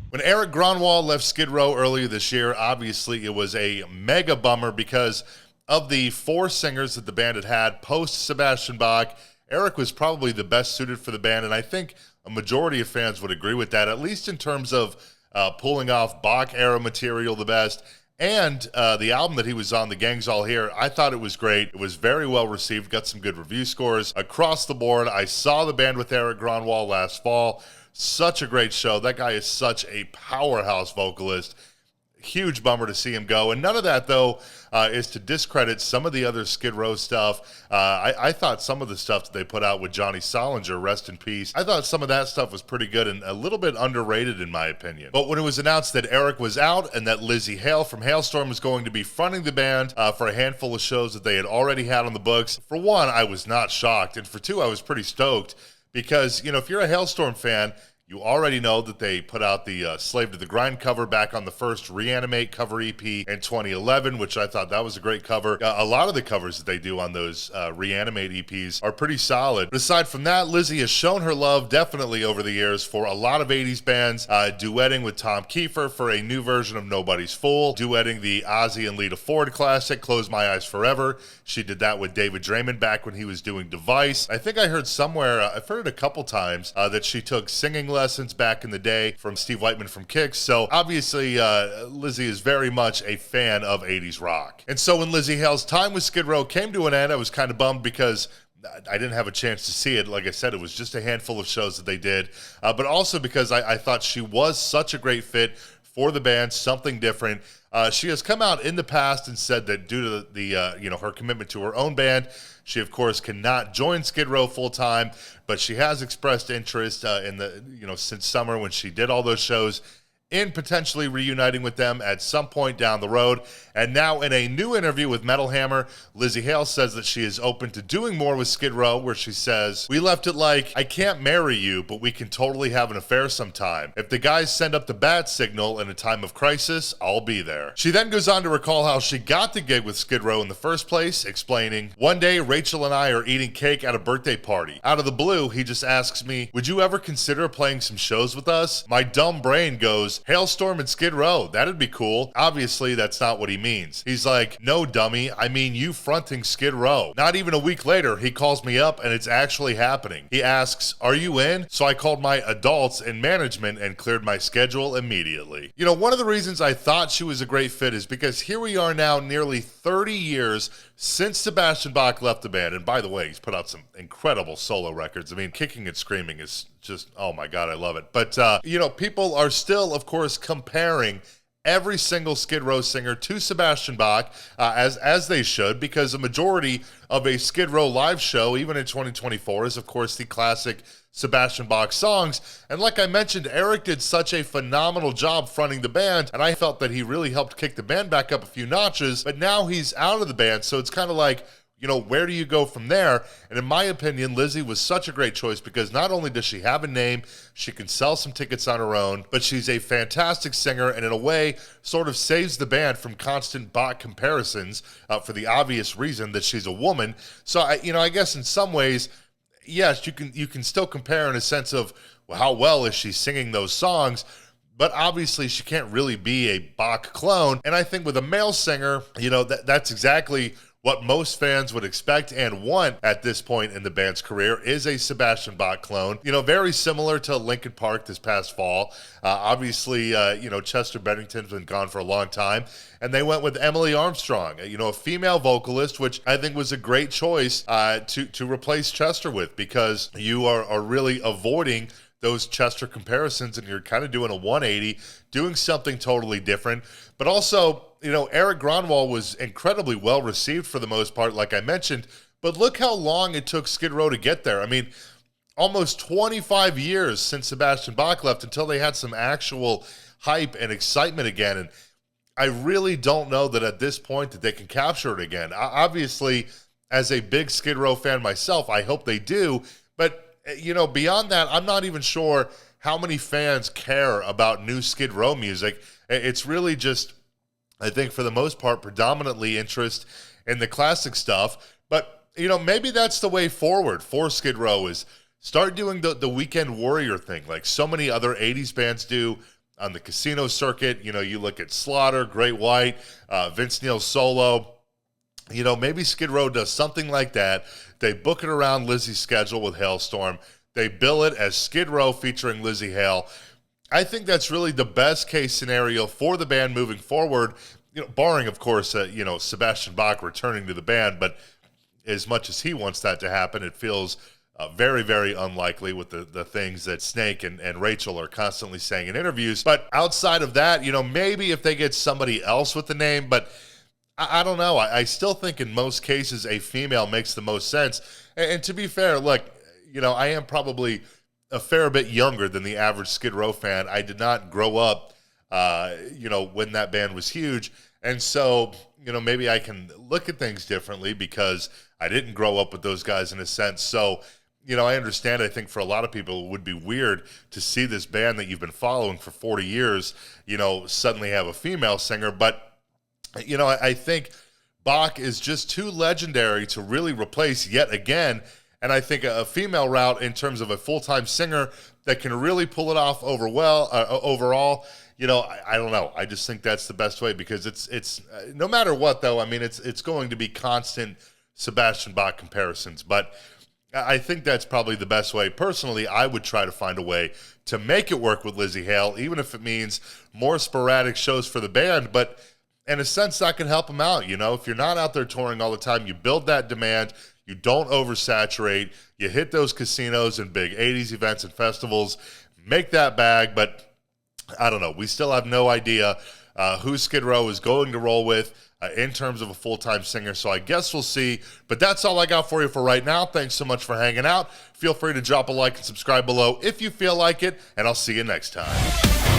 When Erik Gronwall left Skid Row earlier this year, obviously it was a mega bummer because of the 4 singers that the band had had post Sebastian Bach. Eric was probably the best suited for the band, and I think a majority of fans would agree with that, at least in terms of pulling off Bach-era material the best. And the album that he was on, The Gang's All Here, I thought it was great. It was very well received, got some good review scores across the board. I saw the band with Erik Gronwall last fall. Such a great show. That guy is such a powerhouse vocalist. Huge bummer to see him go. And none of that, though, is to discredit some of the other Skid Row stuff. I thought some of the stuff that they put out with Johnny Solinger, rest in peace, I thought some of that stuff was pretty good and a little bit underrated in my opinion. But when it was announced that Eric was out and that Lzzy Hale from Halestorm was going to be fronting the band for a handful of shows that they had already had on the books, for one, I was not shocked. And for two, I was pretty stoked because, you know, if you're a Halestorm fan, you already know that they put out the Slave to the Grind cover back on the first Reanimate cover EP in 2011, which I thought that was a great cover. A lot of the covers that they do on those Reanimate EPs are pretty solid. But aside from that, Lzzy has shown her love definitely over the years for a lot of 80s bands, duetting with Tom Kiefer for a new version of Nobody's Fool, duetting the Ozzy and Lita Ford classic, Close My Eyes Forever. She did that with David Draymond back when he was doing Device. I think I heard somewhere, I've heard it a couple times, that she took singing lessons back in the day from Steve Whiteman from Kicks. So obviously Lzzy is very much a fan of 80s rock. And so when Lzzy Hale's time with Skid Row came to an end, I was kind of bummed because I didn't have a chance to see it. Like I said, it was just a handful of shows that they did, but also because I thought she was such a great fit for the band, something different. She has come out in the past and said that due to the her commitment to her own band, she of course cannot join Skid Row full time, but she has expressed interest in the since summer when she did all those shows in potentially reuniting with them at some point down the road. And now in a new interview with Metal Hammer, Lzzy Hale says that she is open to doing more with Skid Row, where she says, "We left it like, I can't marry you, but we can totally have an affair sometime. If the guys send up the bat signal in a time of crisis, I'll be there." She then goes on to recall how she got the gig with Skid Row in the first place, explaining, "One day, Rachel and I are eating cake at a birthday party. Out of the blue, he just asks me, 'Would you ever consider playing some shows with us?' My dumb brain goes, 'Halestorm and Skid Row, that'd be cool.' Obviously, that's not what he means. He's like, 'No, dummy, I mean you fronting Skid Row.' Not even a week later, he calls me up and it's actually happening. He asks, 'Are you in?' So I called my adults in management and cleared my schedule immediately." You know, one of the reasons I thought she was a great fit is because here we are now nearly 30 years since Sebastian Bach left the band. And by the way, he's put out some incredible solo records. I mean, Kicking and Screaming is just, oh my God, I love it. But, people are still, of course, comparing every single Skid Row singer to Sebastian Bach, as they should, because a majority of a Skid Row live show, even in 2024, is, of course, the classic Sebastian Bach songs. And like I mentioned, Eric did such a phenomenal job fronting the band, and I felt that he really helped kick the band back up a few notches, but now he's out of the band, so it's kind of like, where do you go from there? And in my opinion, Lzzy was such a great choice because not only does she have a name, she can sell some tickets on her own, but she's a fantastic singer and in a way sort of saves the band from constant Bach comparisons for the obvious reason that she's a woman. So, I guess in some ways, yes, you can still compare in a sense of, well, how well is she singing those songs? But obviously she can't really be a Bach clone. And I think with a male singer, that's exactly what most fans would expect and want at this point in the band's career is a Sebastian Bach clone. Very similar to Linkin Park this past fall. Obviously, Chester Bennington's been gone for a long time, and they went with Emily Armstrong, a female vocalist, which I think was a great choice to replace Chester with, because you are really avoiding those Chester comparisons, and you're kind of doing a 180, doing something totally different. But also, Erik Gronwall was incredibly well received for the most part, like I mentioned, but look how long it took Skid Row to get there. I mean, almost 25 years since Sebastian Bach left until they had some actual hype and excitement again. And I really don't know that at this point that they can capture it again. Obviously, as a big Skid Row fan myself, I hope they do. But, beyond that, I'm not even sure how many fans care about new Skid Row music. It's really just, I think for the most part, predominantly interest in the classic stuff. But, maybe that's the way forward for Skid Row, is start doing the Weekend Warrior thing like so many other 80s bands do. on the casino circuit. You know, you look at Slaughter, Great White, Vince Neil solo. You know, maybe Skid Row does something like that. They book it around Lzzy's schedule with Halestorm. They bill it as Skid Row featuring Lzzy Hale. I think that's really the best case scenario for the band moving forward, you know, barring, of course, you know, Sebastian Bach returning to the band. But as much as he wants that to happen, it feels very, very unlikely with the things that Snake and Rachel are constantly saying in interviews. But outside of that, you know, maybe if they get somebody else with the name, but I don't know. I still think in most cases a female makes the most sense. And to be fair, look, you know, I am probably a fair bit younger than the average Skid Row fan. I did not grow up, you know, when that band was huge. And so, you know, maybe I can look at things differently because I didn't grow up with those guys in a sense. So, you know, I understand. I think for a lot of people, it would be weird to see this band that you've been following for 40 years, you know, suddenly have a female singer. But, you know, I think Bach is just too legendary to really replace yet again. And I think a female route in terms of a full-time singer that can really pull it off overall, you know, I don't know. I just think that's the best way because it's no matter what, though, I mean, it's going to be constant Sebastian Bach comparisons. But I think that's probably the best way. Personally, I would try to find a way to make it work with Lzzy Hale, even if it means more sporadic shows for the band. But in a sense, that can help them out. You know, if you're not out there touring all the time, you build that demand. You don't oversaturate. You hit those casinos and big 80s events and festivals. Make that bag, but I don't know. We still have no idea who Skid Row is going to roll with in terms of a full-time singer, so I guess we'll see. But that's all I got for you for right now. Thanks so much for hanging out. Feel free to drop a like and subscribe below if you feel like it, and I'll see you next time.